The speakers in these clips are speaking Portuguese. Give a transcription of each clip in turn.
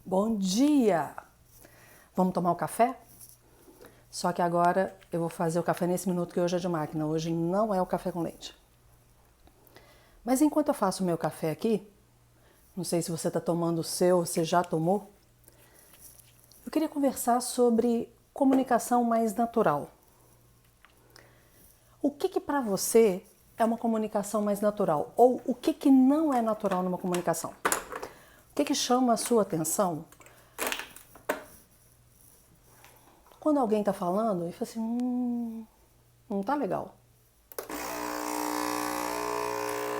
Bom dia! Vamos tomar o café? Só que agora eu vou fazer o café nesse minuto que hoje é de máquina. Hoje não é o café com leite. Mas enquanto eu faço o meu café aqui, não sei se você está tomando o seu, se já tomou, eu queria conversar sobre comunicação mais natural. O que para você é uma comunicação mais natural? Ou o que não é natural numa comunicação? O que chama a sua atenção quando alguém está falando e fala assim, não tá legal.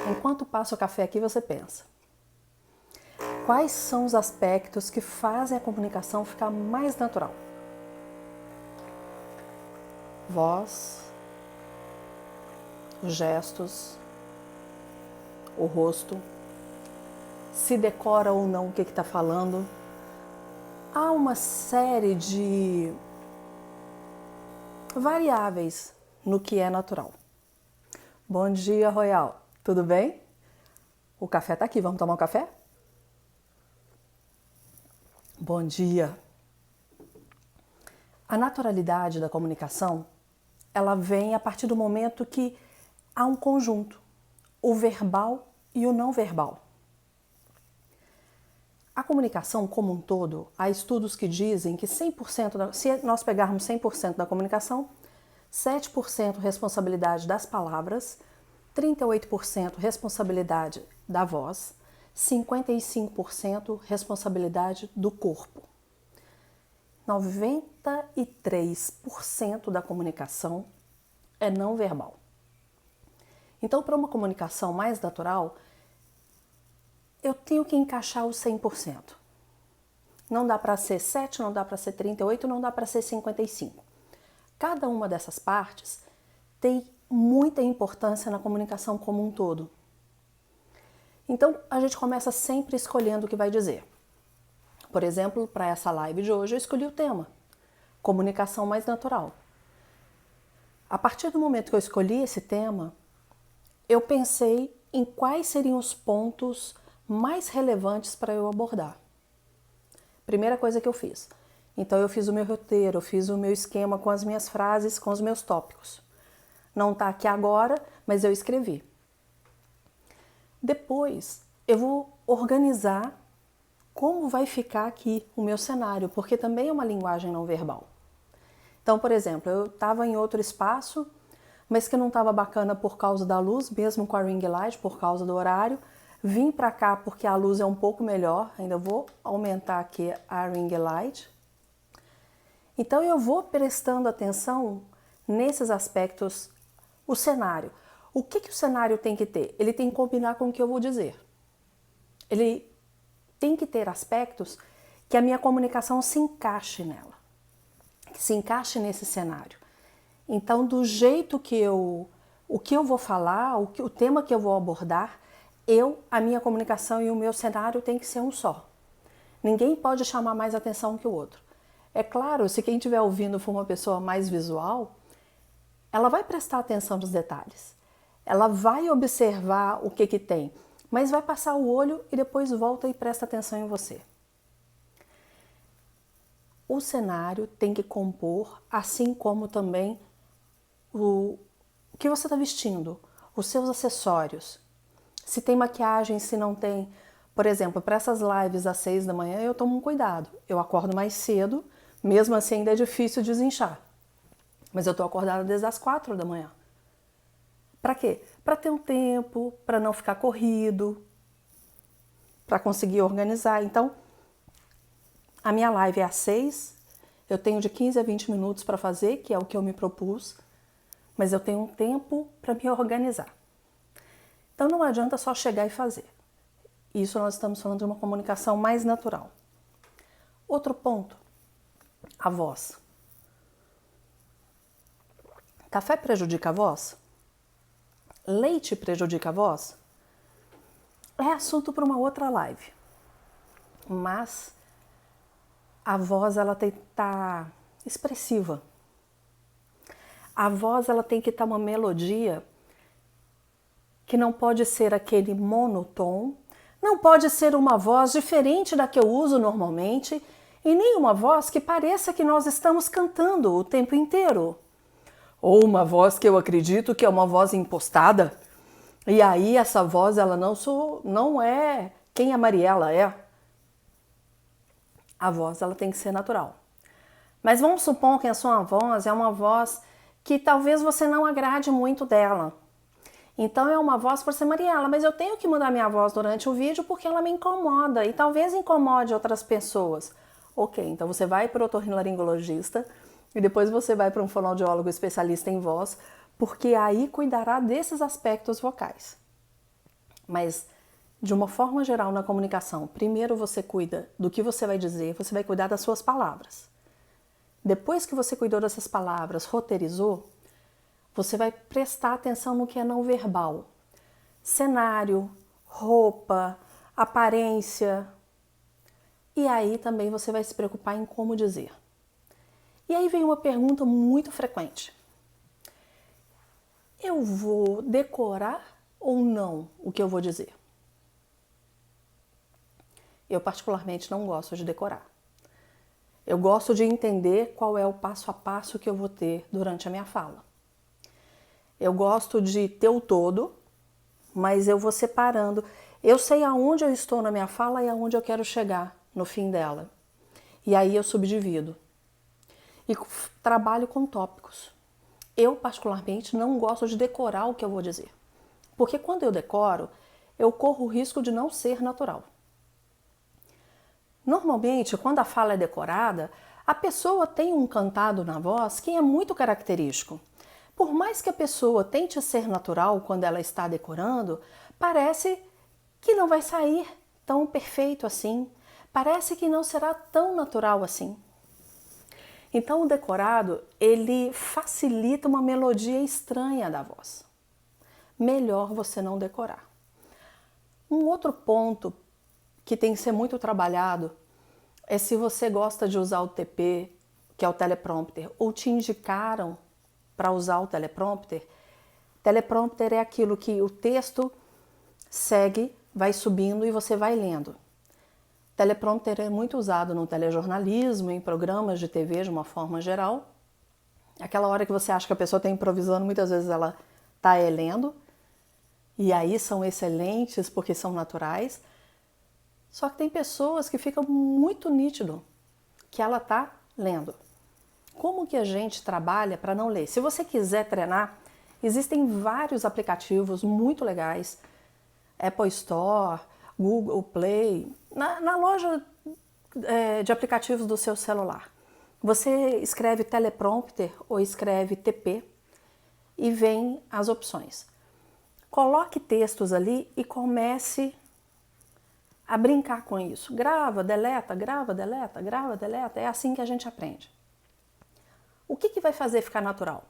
Enquanto passa o café aqui, você pensa. Quais são os aspectos que fazem a comunicação ficar mais natural? Voz, os gestos, o rosto, se decora ou não o que está falando. Há uma série de variáveis no que é natural. Bom dia, Royal. Tudo bem? O café está aqui. Vamos tomar um café? Bom dia. A naturalidade da comunicação, ela vem a partir do momento que há um conjunto, o verbal e o não verbal. A comunicação como um todo, há estudos que dizem que 100%, se nós pegarmos 100% da comunicação, 7% responsabilidade das palavras, 38% responsabilidade da voz, 55% responsabilidade do corpo. 93% da comunicação é não verbal. Então, para uma comunicação mais natural, eu tenho que encaixar os 100%. Não dá para ser 7, não dá para ser 38, não dá para ser 55. Cada uma dessas partes tem muita importância na comunicação como um todo. Então, a gente começa sempre escolhendo o que vai dizer. Por exemplo, para essa live de hoje, eu escolhi o tema, comunicação mais natural. A partir do momento que eu escolhi esse tema, eu pensei em quais seriam os pontos mais relevantes para eu abordar. Primeira coisa que eu fiz. Então eu fiz o meu roteiro, eu fiz o meu esquema com as minhas frases, com os meus tópicos. Não está aqui agora, mas eu escrevi. Depois eu vou organizar como vai ficar aqui o meu cenário, porque também é uma linguagem não verbal. Então, por exemplo, eu estava em outro espaço, mas que não estava bacana por causa da luz, mesmo com a ring light, por causa do horário. Vim para cá porque a luz é um pouco melhor, ainda vou aumentar aqui a ring light. Então eu vou prestando atenção nesses aspectos, o cenário. O que o cenário tem que ter? Ele tem que combinar com o que eu vou dizer. Ele tem que ter aspectos que a minha comunicação se encaixe nela, que se encaixe nesse cenário. Então, do jeito que o que eu vou falar, o tema que eu vou abordar, a minha comunicação e o meu cenário tem que ser um só. Ninguém pode chamar mais atenção que o outro. É claro, se quem estiver ouvindo for uma pessoa mais visual, ela vai prestar atenção nos detalhes. Ela vai observar o que tem, mas vai passar o olho e depois volta e presta atenção em você. O cenário tem que compor, assim como também o que você está vestindo, os seus acessórios. Se tem maquiagem, se não tem. Por exemplo, para essas lives às 6 da manhã eu tomo um cuidado. Eu acordo mais cedo, mesmo assim ainda é difícil desinchar. Mas eu estou acordada desde as 4 da manhã. Para quê? Para ter um tempo, para não ficar corrido, para conseguir organizar. Então, a minha live é às 6, eu tenho de 15 a 20 minutos para fazer, que é o que eu me propus, mas eu tenho um tempo para me organizar. Então não adianta só chegar e fazer. Isso nós estamos falando de uma comunicação mais natural. Outro ponto, a voz. Café prejudica a voz? Leite prejudica a voz? É assunto para uma outra live. Mas a voz ela tem que estar expressiva. A voz ela tem que estar uma melodia que não pode ser aquele monotom, Não pode ser uma voz diferente da que eu uso normalmente e nem uma voz que pareça que nós estamos cantando o tempo inteiro. Ou uma voz que eu acredito que é uma voz impostada. E aí essa voz ela não é quem a Mariela é. A voz ela tem que ser natural. Mas vamos supor que a sua voz é uma voz que talvez você não agrade muito dela. Então é uma voz por ser Mariela, mas eu tenho que mudar minha voz durante o vídeo porque ela me incomoda e talvez incomode outras pessoas. Ok, então você vai para o otorrinolaringologista e depois você vai para um fonoaudiólogo especialista em voz, porque aí cuidará desses aspectos vocais. Mas de uma forma geral na comunicação, primeiro você cuida do que você vai dizer, você vai cuidar das suas palavras. Depois que você cuidou dessas palavras, roteirizou, você vai prestar atenção no que é não verbal. Cenário, roupa, aparência. E aí também você vai se preocupar em como dizer. E aí vem uma pergunta muito frequente. Eu vou decorar ou não o que eu vou dizer? Eu particularmente não gosto de decorar. Eu gosto de entender qual é o passo a passo que eu vou ter durante a minha fala. Eu gosto de ter o todo, mas eu vou separando. Eu sei aonde eu estou na minha fala e aonde eu quero chegar no fim dela. E aí eu subdivido. E trabalho com tópicos. Eu, particularmente, não gosto de decorar o que eu vou dizer. Porque quando eu decoro, eu corro o risco de não ser natural. Normalmente, quando a fala é decorada, a pessoa tem um cantado na voz que é muito característico. Por mais que a pessoa tente ser natural quando ela está decorando, parece que não vai sair tão perfeito assim. Parece que não será tão natural assim. Então, o decorado, ele facilita uma melodia estranha da voz. Melhor você não decorar. Um outro ponto que tem que ser muito trabalhado é se você gosta de usar o TP, que é o teleprompter, ou te indicaram para usar o teleprompter. Teleprompter é aquilo que o texto segue, vai subindo e você vai lendo. Teleprompter é muito usado no telejornalismo, em programas de TV de uma forma geral. Aquela hora que você acha que a pessoa está improvisando, muitas vezes ela está lendo. E aí são excelentes porque são naturais. Só que tem pessoas que ficam muito nítido que ela está lendo. Como que a gente trabalha para não ler? Se você quiser treinar, existem vários aplicativos muito legais. Apple Store, Google Play, na loja de aplicativos do seu celular. Você escreve teleprompter ou escreve TP e vem as opções. Coloque textos ali e comece a brincar com isso. Grava, deleta, grava, deleta, grava, deleta. É assim que a gente aprende. O que vai fazer ficar natural?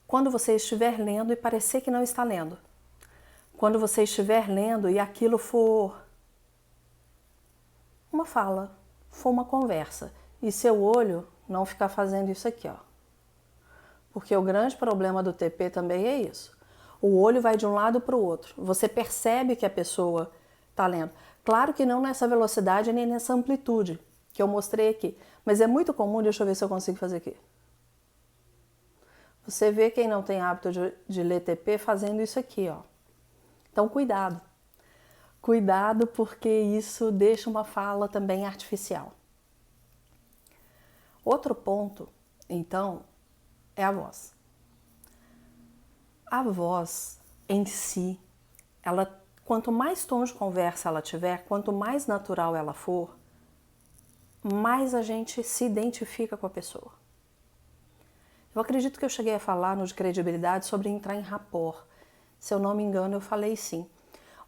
Quando você estiver lendo e parecer que não está lendo. Quando você estiver lendo e aquilo for uma fala, for uma conversa, e seu olho não ficar fazendo isso aqui, ó. Porque o grande problema do TP também é isso. O olho vai de um lado para o outro. Você percebe que a pessoa está lendo. Claro que não nessa velocidade nem nessa amplitude que eu mostrei aqui. Mas é muito comum, deixa eu ver se eu consigo fazer aqui. Você vê quem não tem hábito de ler TP fazendo isso aqui, ó. Então, cuidado. Cuidado porque isso deixa uma fala também artificial. Outro ponto, então, é a voz. A voz em si, ela, quanto mais tom de conversa ela tiver, quanto mais natural ela for, mais a gente se identifica com a pessoa. Eu acredito que eu cheguei a falar no de credibilidade sobre entrar em rapport. Se eu não me engano, eu falei sim.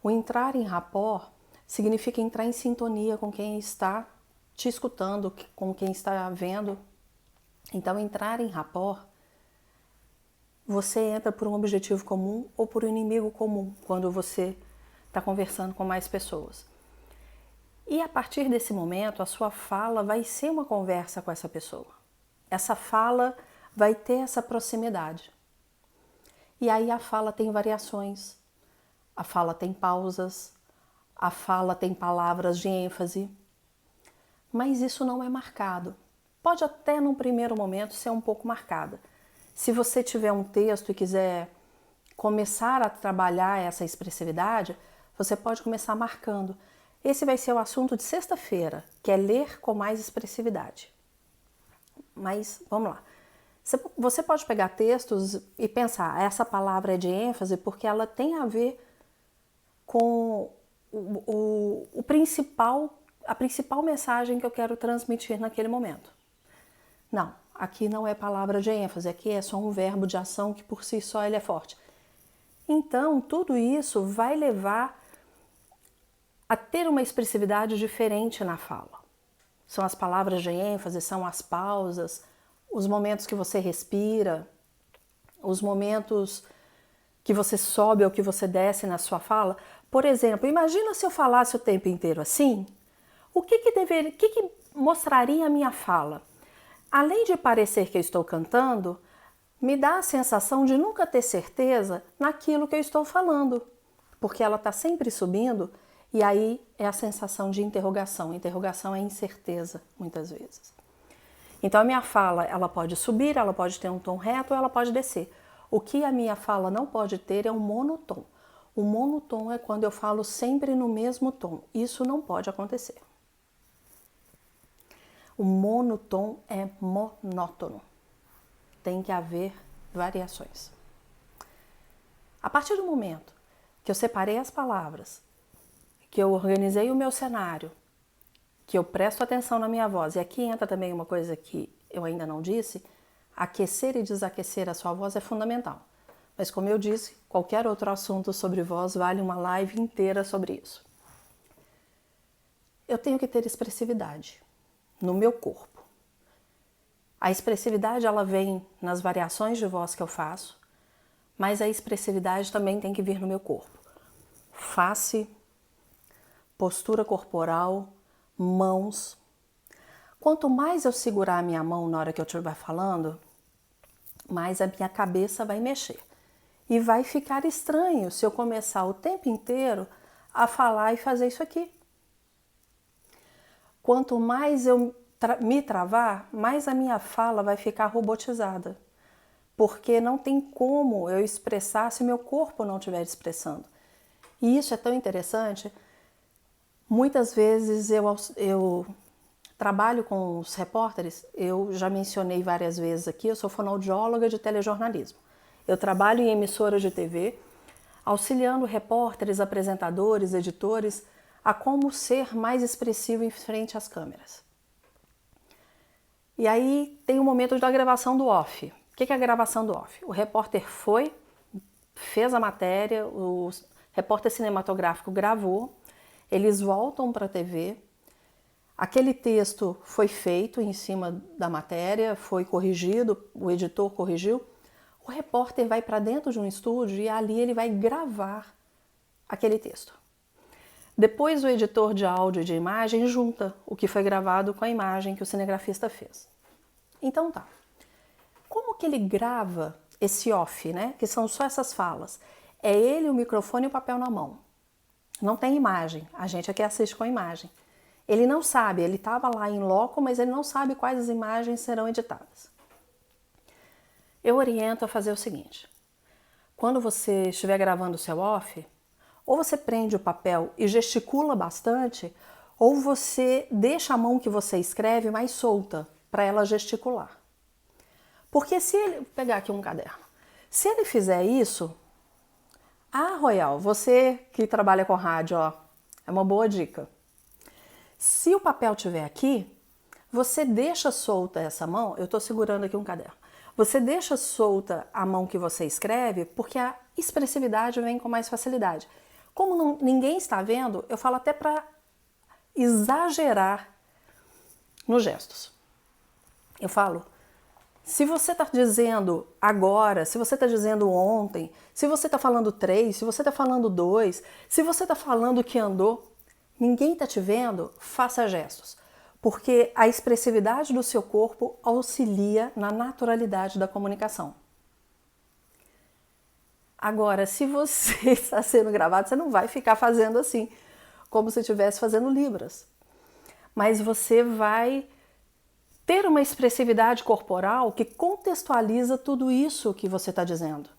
O entrar em rapport significa entrar em sintonia com quem está te escutando, com quem está vendo. Então, entrar em rapport, você entra por um objetivo comum ou por um inimigo comum quando você está conversando com mais pessoas. E a partir desse momento, a sua fala vai ser uma conversa com essa pessoa. Essa fala vai ter essa proximidade. E aí a fala tem variações, a fala tem pausas, a fala tem palavras de ênfase, mas isso não é marcado. Pode até num primeiro momento ser um pouco marcada. Se você tiver um texto e quiser começar a trabalhar essa expressividade, você pode começar marcando. Esse vai ser o assunto de sexta-feira, que é ler com mais expressividade. Mas vamos lá. Você pode pegar textos e pensar, essa palavra é de ênfase porque ela tem a ver com a principal mensagem que eu quero transmitir naquele momento. Não, aqui não é palavra de ênfase, aqui é só um verbo de ação que por si só ele é forte. Então, tudo isso vai levar a ter uma expressividade diferente na fala. São as palavras de ênfase, são as pausas, os momentos que você respira, os momentos que você sobe ou que você desce na sua fala. Por exemplo, imagina se eu falasse o tempo inteiro assim, o que mostraria a minha fala? Além de parecer que eu estou cantando, me dá a sensação de nunca ter certeza naquilo que eu estou falando, porque ela está sempre subindo e aí é a sensação de interrogação. Interrogação é incerteza, muitas vezes. Então a minha fala, ela pode subir, ela pode ter um tom reto ou ela pode descer. O que a minha fala não pode ter é um monotom. O monotom é quando eu falo sempre no mesmo tom. Isso não pode acontecer. O monotom é monótono. Tem que haver variações. A partir do momento que eu separei as palavras, que eu organizei o meu cenário, que eu presto atenção na minha voz, e aqui entra também uma coisa que eu ainda não disse, aquecer e desaquecer a sua voz é fundamental. Mas como eu disse, qualquer outro assunto sobre voz vale uma live inteira sobre isso. Eu tenho que ter expressividade no meu corpo. A expressividade ela vem nas variações de voz que eu faço, mas a expressividade também tem que vir no meu corpo. Face, postura corporal, mãos. Quanto mais eu segurar a minha mão na hora que eu estiver falando, mais a minha cabeça vai mexer. E vai ficar estranho se eu começar o tempo inteiro a falar e fazer isso aqui. Quanto mais eu me travar, mais a minha fala vai ficar robotizada. Porque não tem como eu expressar se meu corpo não estiver expressando. E isso é tão interessante. Muitas vezes eu trabalho com os repórteres, eu já mencionei várias vezes aqui, eu sou fonoaudióloga de telejornalismo. Eu trabalho em emissoras de TV, auxiliando repórteres, apresentadores, editores a como ser mais expressivo em frente às câmeras. E aí tem o momento da gravação do off. O que é a gravação do off? O repórter fez a matéria, o repórter cinematográfico gravou, eles voltam para a TV, aquele texto foi feito em cima da matéria, foi corrigido, o editor corrigiu, o repórter vai para dentro de um estúdio e ali ele vai gravar aquele texto. Depois o editor de áudio e de imagem junta o que foi gravado com a imagem que o cinegrafista fez. Então tá. Como que ele grava esse off, né? Que são só essas falas. É ele, o microfone e o papel na mão. Não tem imagem. A gente aqui assiste com a imagem. Ele não sabe, ele estava lá em loco, mas ele não sabe quais as imagens serão editadas. Eu oriento a fazer o seguinte. Quando você estiver gravando o seu off, ou você prende o papel e gesticula bastante, ou você deixa a mão que você escreve mais solta para ela gesticular. Porque se ele... Vou pegar aqui um caderno. Se ele fizer isso... Royal, você que trabalha com rádio, ó, é uma boa dica. Se o papel estiver aqui, você deixa solta essa mão... Eu estou segurando aqui um caderno. Você deixa solta a mão que você escreve, porque a expressividade vem com mais facilidade. Como ninguém está vendo, eu falo até para exagerar nos gestos. Eu falo, se você está dizendo agora, se você está dizendo ontem, se você está falando 3, se você está falando 2, se você está falando que andou, ninguém está te vendo, faça gestos. Porque a expressividade do seu corpo auxilia na naturalidade da comunicação. Agora, se você está sendo gravado, você não vai ficar fazendo assim. como se estivesse fazendo libras. Mas você vai ter uma expressividade corporal que contextualiza tudo isso que você está dizendo.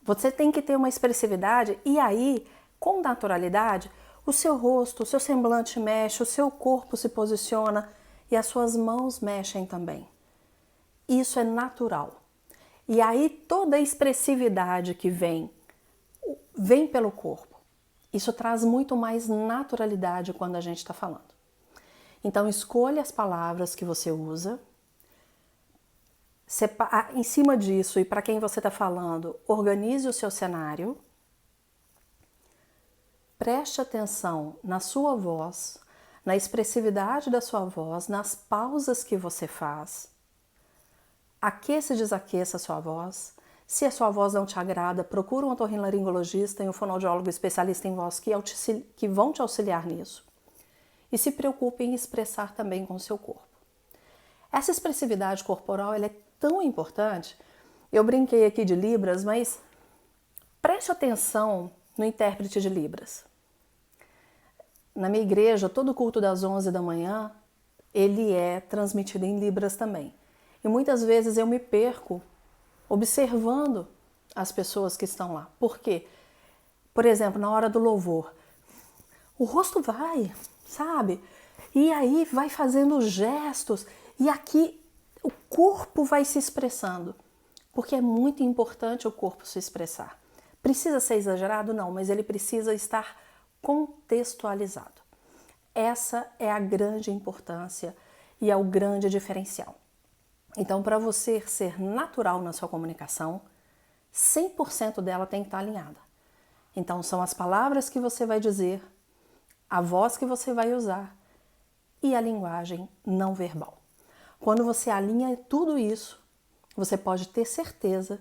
Você tem que ter uma expressividade e aí, com naturalidade, o seu rosto, o seu semblante mexe, o seu corpo se posiciona e as suas mãos mexem também. Isso é natural. E aí toda a expressividade que vem pelo corpo. Isso traz muito mais naturalidade quando a gente está falando. Então escolha as palavras que você usa. Em cima disso e para quem você está falando, organize o seu cenário. Preste atenção na sua voz, na expressividade da sua voz, nas pausas que você faz. Aqueça e desaqueça a sua voz. Se a sua voz não te agrada, procura um otorrinolaringologista e um fonoaudiólogo especialista em voz que vão te auxiliar nisso. E se preocupe em expressar também com o seu corpo. Essa expressividade corporal ela é tão importante. Eu brinquei aqui de Libras, mas preste atenção no intérprete de Libras. Na minha igreja, todo culto das 11 da manhã, ele é transmitido em Libras também. E muitas vezes eu me perco observando as pessoas que estão lá. Por quê? Por exemplo, na hora do louvor, o rosto vai, sabe? E aí vai fazendo gestos e aqui o corpo vai se expressando. Porque é muito importante o corpo se expressar. Precisa ser exagerado? Não, mas ele precisa estar contextualizado. Essa é a grande importância e é o grande diferencial. Então, para você ser natural na sua comunicação, 100% dela tem que estar alinhada. Então, são as palavras que você vai dizer, a voz que você vai usar e a linguagem não verbal. Quando você alinha tudo isso, você pode ter certeza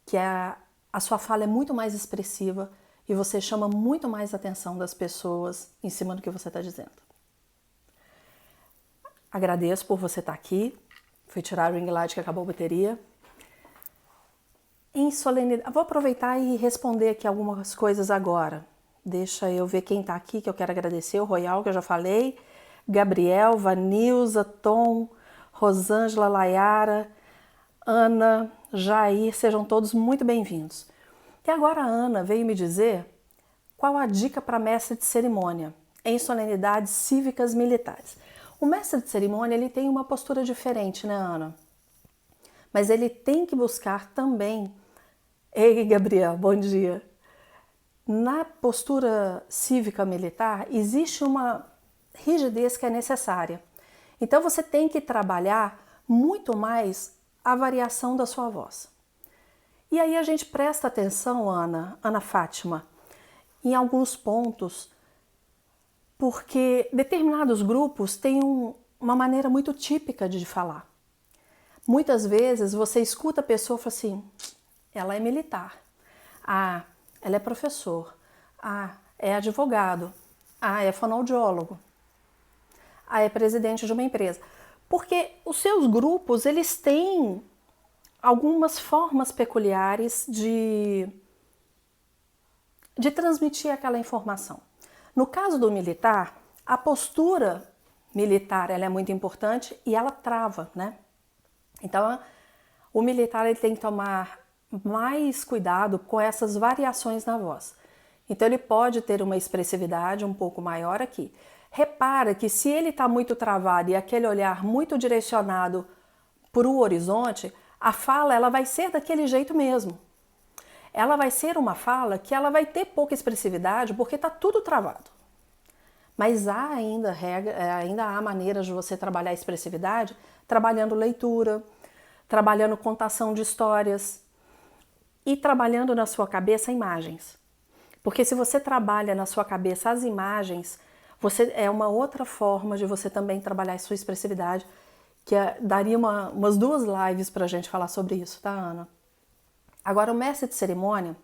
que a sua fala é muito mais expressiva e você chama muito mais a atenção das pessoas em cima do que você está dizendo. Agradeço por você estar aqui. Fui tirar o ring light que acabou a bateria. Em solenidade, vou aproveitar e responder aqui algumas coisas agora. Deixa eu ver quem está aqui, que eu quero agradecer. O Royal, que eu já falei. Gabriel, Vanilza, Tom, Rosângela, Layara, Ana, Jair, sejam todos muito bem-vindos. E agora a Ana veio me dizer qual a dica para mestre de cerimônia em solenidades cívicas militares. O mestre de cerimônia ele tem uma postura diferente, né, Ana? Mas ele tem que buscar também... Ei, Gabriel, bom dia! Na postura cívica militar existe uma rigidez que é necessária. Então você tem que trabalhar muito mais a variação da sua voz. E aí a gente presta atenção, Ana Fátima, em alguns pontos, porque determinados grupos têm uma maneira muito típica de falar. Muitas vezes você escuta a pessoa e fala assim, ela é militar, ah, ela é professor, ah, é advogado, ah, é fonoaudiólogo, ah, é presidente de uma empresa. Porque os seus grupos, eles têm algumas formas peculiares de transmitir aquela informação. No caso do militar, a postura militar ela é muito importante e ela trava, né? Então, o militar ele tem que tomar mais cuidado com essas variações na voz. Então, ele pode ter uma expressividade um pouco maior aqui. Repara que se ele está muito travado e aquele olhar muito direcionado para o horizonte, a fala ela vai ser daquele jeito mesmo. Ela vai ser uma fala que ela vai ter pouca expressividade porque está tudo travado. Mas há ainda há maneiras de você trabalhar a expressividade trabalhando leitura, trabalhando contação de histórias e trabalhando na sua cabeça imagens. Porque se você trabalha na sua cabeça as imagens, é uma outra forma de você também trabalhar a sua expressividade, que daria umas 2 lives para a gente falar sobre isso, tá, Ana? Agora, o mestre de cerimônia,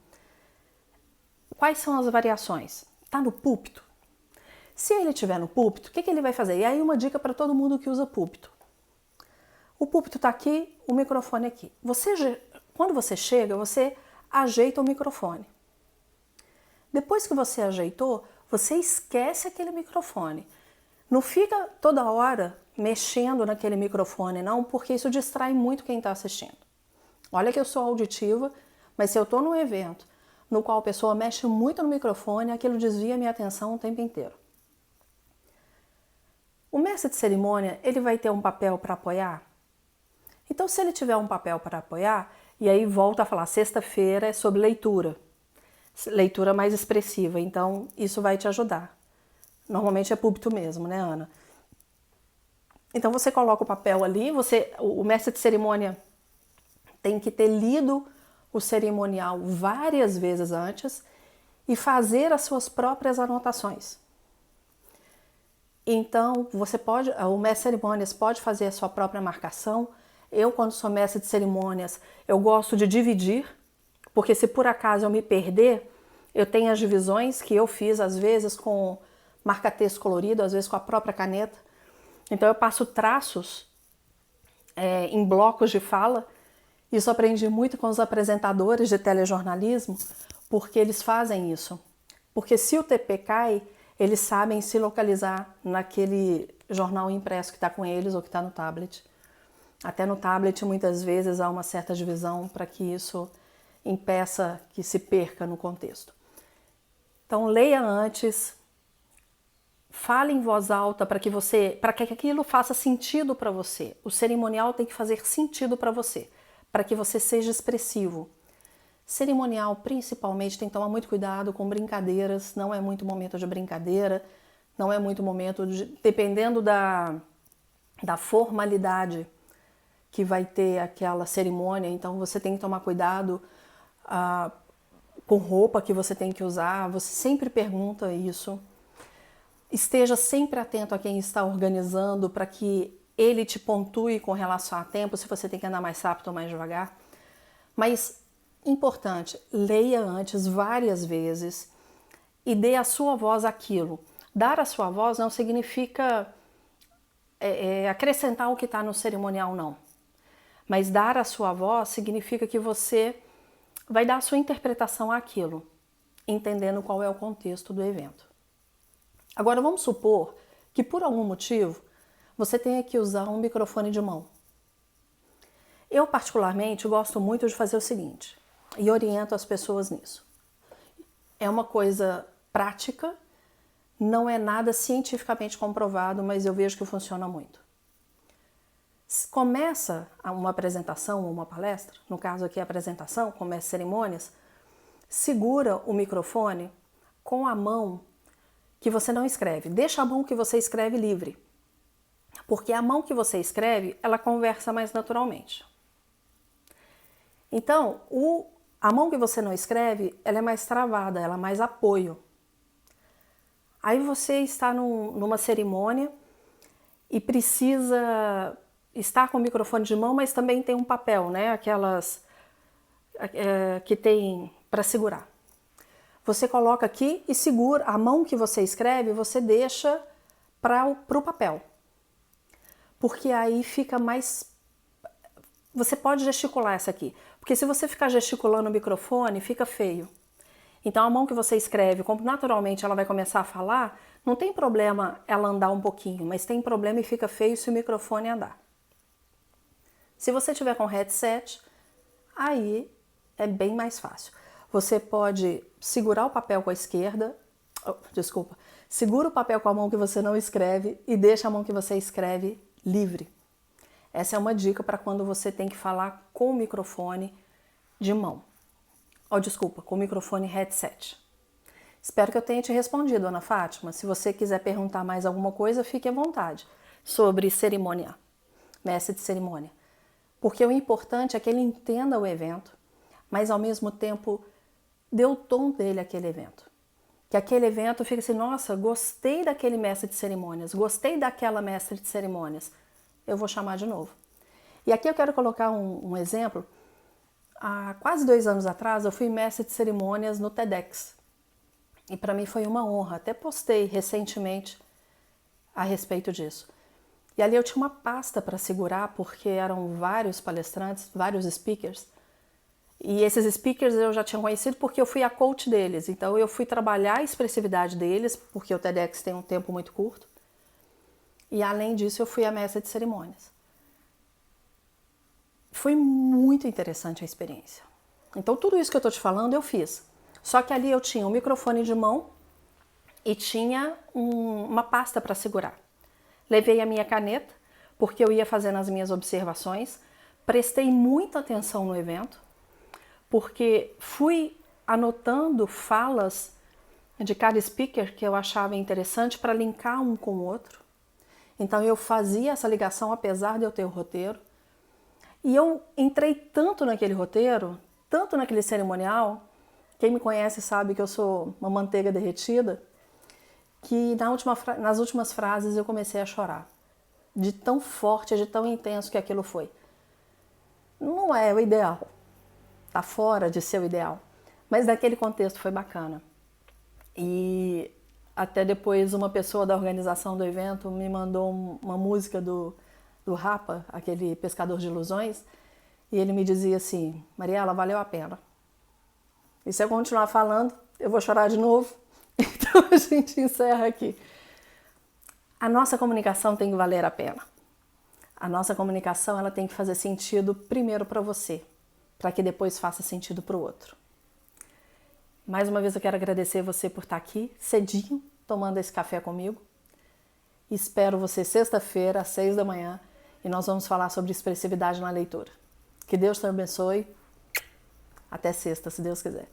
quais são as variações? Tá no púlpito? Se ele estiver no púlpito, o que ele vai fazer? E aí uma dica para todo mundo que usa púlpito. O púlpito está aqui, o microfone aqui. Quando você chega, você ajeita o microfone. Depois que você ajeitou, você esquece aquele microfone. Não fica toda hora mexendo naquele microfone, não, porque isso distrai muito quem está assistindo. Olha que eu sou auditiva, mas se eu estou num evento no qual a pessoa mexe muito no microfone, aquilo desvia minha atenção o tempo inteiro. O mestre de cerimônia, ele vai ter um papel para apoiar? Então, se ele tiver um papel para apoiar, e aí volta a falar, sexta-feira é sobre leitura. Leitura mais expressiva, então isso vai te ajudar. Normalmente é púlpito mesmo, né, Ana? Então você coloca o papel ali, o mestre de cerimônia tem que ter lido o cerimonial várias vezes antes e fazer as suas próprias anotações. Então, o mestre de cerimônias pode fazer a sua própria marcação. Eu, quando sou mestre de cerimônias, eu gosto de dividir, porque se por acaso eu me perder, eu tenho as divisões que eu fiz, às vezes com marca-texto colorido, às vezes com a própria caneta. Então eu passo traços em blocos de fala. Isso aprendi muito com os apresentadores de telejornalismo, porque eles fazem isso. Porque se o TP cai, eles sabem se localizar naquele jornal impresso que está com eles ou que está no tablet. Até no tablet, muitas vezes, há uma certa divisão para que isso impeça que se perca no contexto. Então, leia antes, fale em voz alta para que aquilo faça sentido para você. O cerimonial tem que fazer sentido para você, para que você seja expressivo. Cerimonial, principalmente, tem que tomar muito cuidado com brincadeiras, não é muito momento de brincadeira, não é muito momento dependendo da formalidade que vai ter aquela cerimônia, então você tem que tomar cuidado com roupa que você tem que usar, você sempre pergunta isso. Esteja sempre atento a quem está organizando para que ele te pontue com relação a tempo, se você tem que andar mais rápido ou mais devagar. Mas, importante, leia antes várias vezes e dê a sua voz àquilo. Dar a sua voz não significa acrescentar o que está no cerimonial, não. Mas dar a sua voz significa que você vai dar a sua interpretação àquilo, entendendo qual é o contexto do evento. Agora vamos supor que por algum motivo você tenha que usar um microfone de mão. Eu particularmente gosto muito de fazer o seguinte, e oriento as pessoas nisso. É uma coisa prática, não é nada cientificamente comprovado, mas eu vejo que funciona muito. Começa uma apresentação ou uma palestra, no caso aqui a apresentação, começa cerimônias, segura o microfone com a mão que você não escreve. Deixa a mão que você escreve livre, porque a mão que você escreve, ela conversa mais naturalmente. Então, a mão que você não escreve, ela é mais travada, ela é mais apoio. Aí você está numa cerimônia e precisa estar com o microfone de mão, mas também tem um papel, né? Aquelas que tem para segurar. Você coloca aqui e segura. A mão que você escreve, você deixa para o papel. Porque aí fica mais... Você pode gesticular essa aqui. Porque se você ficar gesticulando o microfone, fica feio. Então a mão que você escreve, como naturalmente ela vai começar a falar, não tem problema ela andar um pouquinho, mas tem problema e fica feio se o microfone andar. Se você tiver com headset, aí é bem mais fácil. Você pode segurar o papel com a esquerda, segura o papel com a mão que você não escreve e deixa a mão que você escreve livre. Essa é uma dica para quando você tem que falar com o microfone de mão. Com o microfone headset. Espero que eu tenha te respondido, Ana Fátima. Se você quiser perguntar mais alguma coisa, fique à vontade sobre cerimônia, mestre de cerimônia. Porque o importante é que ele entenda o evento, mas ao mesmo tempo dê o tom dele àquele evento. Que aquele evento fique assim, nossa, gostei daquele mestre de cerimônias, gostei daquela mestre de cerimônias, eu vou chamar de novo. E aqui eu quero colocar um exemplo. Há quase 2 anos atrás eu fui mestre de cerimônias no TEDx. E para mim foi uma honra, até postei recentemente a respeito disso. E ali eu tinha uma pasta para segurar, porque eram vários palestrantes, vários speakers, E esses speakers eu já tinha conhecido porque eu fui a coach deles. Então eu fui trabalhar a expressividade deles, porque o TEDx tem um tempo muito curto. E além disso eu fui a mestra de cerimônias. Foi muito interessante a experiência. Então tudo isso que eu estou te falando eu fiz. Só que ali eu tinha um microfone de mão e tinha uma pasta para segurar. Levei a minha caneta, porque eu ia fazendo as minhas observações. Prestei muita atenção no evento, porque fui anotando falas de cada speaker que eu achava interessante para linkar um com o outro. Então eu fazia essa ligação apesar de eu ter o roteiro. E eu entrei tanto naquele roteiro, tanto naquele cerimonial, quem me conhece sabe que eu sou uma manteiga derretida, que nas últimas frases eu comecei a chorar. De tão forte, de tão intenso que aquilo foi. Não é o ideal. Tá fora de ser o ideal. Mas naquele contexto foi bacana. E até depois uma pessoa da organização do evento me mandou uma música do Rapa, aquele pescador de ilusões, e ele me dizia assim: Mariela, valeu a pena. E se eu continuar falando, eu vou chorar de novo. Então a gente encerra aqui. A nossa comunicação tem que valer a pena. A nossa comunicação ela tem que fazer sentido primeiro para você, para que depois faça sentido para o outro. Mais uma vez eu quero agradecer você por estar aqui, cedinho, tomando esse café comigo. Espero você sexta-feira, às 6 da manhã, e nós vamos falar sobre expressividade na leitura. Que Deus te abençoe. Até sexta, se Deus quiser.